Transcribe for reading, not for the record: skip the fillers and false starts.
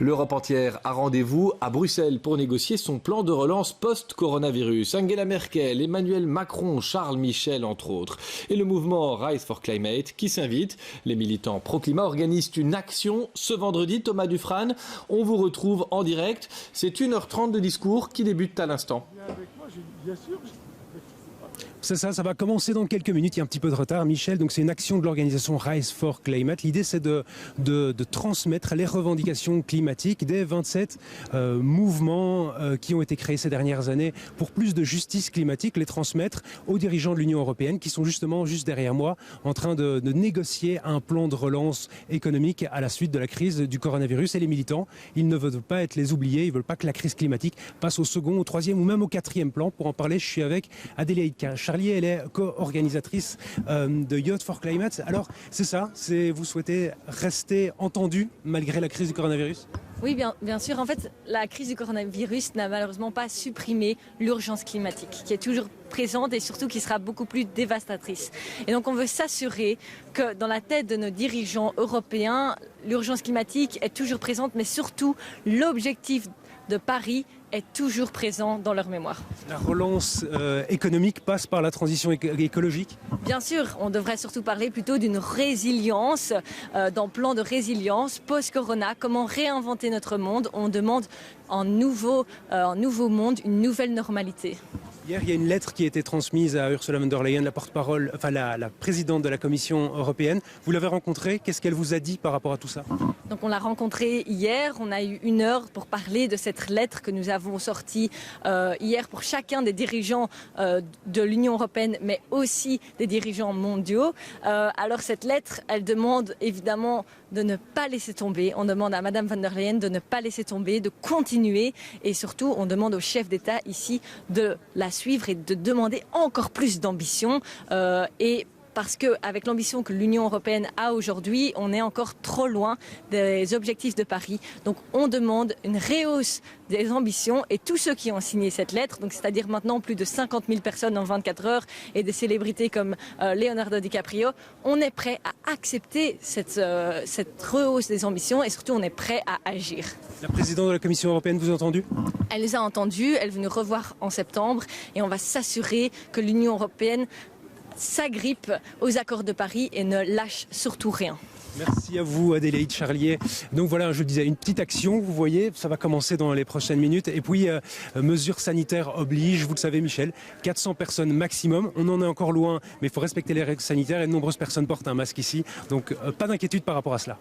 L'Europe entière a rendez-vous à Bruxelles pour négocier son plan de relance post-coronavirus. Angela Merkel, Emmanuel Macron, Charles Michel entre autres. Et le mouvement Rise for Climate qui s'invite. Les militants pro-climat organisent une action ce vendredi. Thomas Dufrane, on vous retrouve en direct. C'est 1h30 de discours qui débute à l'instant. Bien sûr. C'est ça, ça va commencer dans quelques minutes, il y a un petit peu de retard, Michel. Donc c'est une action de l'organisation Rise for Climate. L'idée c'est de transmettre les revendications climatiques des 27 mouvements qui ont été créés ces dernières années pour plus de justice climatique, les transmettre aux dirigeants de l'Union européenne qui sont justement juste derrière moi en train de négocier un plan de relance économique à la suite de la crise du coronavirus. Et les militants, ils ne veulent pas être les oubliés, ils ne veulent pas que la crise climatique passe au second, au troisième ou même au quatrième plan. Pour en parler, je suis avec Adélaïde Charlier, elle est co-organisatrice de Youth for Climate. Alors, c'est ça, vous souhaitez rester entendu malgré la crise du coronavirus ? Oui, bien sûr. En fait, la crise du coronavirus n'a malheureusement pas supprimé l'urgence climatique, qui est toujours présente et surtout qui sera beaucoup plus dévastatrice. Et donc, on veut s'assurer que dans la tête de nos dirigeants européens, l'urgence climatique est toujours présente, mais surtout l'objectif de Paris est toujours présent dans leur mémoire. La relance économique passe par la transition écologique ? Bien sûr, on devrait surtout parler plutôt d'une résilience, d'un plan de résilience post-corona, comment réinventer notre monde. On demande un nouveau monde, une nouvelle normalité. Hier, il y a une lettre qui a été transmise à Ursula von der Leyen, la porte-parole, enfin la présidente de la Commission européenne. Vous l'avez rencontrée, qu'est-ce qu'elle vous a dit par rapport à tout ça ? Donc on l'a rencontrée hier, on a eu 1 heure pour parler de cette lettre que nous avons sortie hier pour chacun des dirigeants de l'Union européenne, mais aussi des dirigeants mondiaux. Alors cette lettre, elle demande évidemment de ne pas laisser tomber. On demande à Madame von der Leyen de ne pas laisser tomber, de continuer. Et surtout, on demande au chef d'État ici de la suivre et de demander encore plus d'ambition. Parce qu'avec l'ambition que l'Union européenne a aujourd'hui, on est encore trop loin des objectifs de Paris. Donc on demande une rehausse des ambitions et tous ceux qui ont signé cette lettre, donc c'est-à-dire maintenant plus de 50 000 personnes en 24 heures et des célébrités comme Leonardo DiCaprio, on est prêt à accepter cette rehausse des ambitions et surtout on est prêt à agir. La présidente de la Commission européenne vous a entendu ? Elle nous a entendus, elle veut nous revoir en septembre et on va s'assurer que l'Union européenne s'agrippe aux accords de Paris et ne lâche surtout rien. Merci à vous Adélaïde Charlier. Donc voilà, je disais, une petite action, vous voyez, ça va commencer dans les prochaines minutes. Et puis, mesures sanitaires obligent, vous le savez Michel, 400 personnes maximum. On en est encore loin, mais il faut respecter les règles sanitaires et de nombreuses personnes portent un masque ici. Donc pas d'inquiétude par rapport à cela.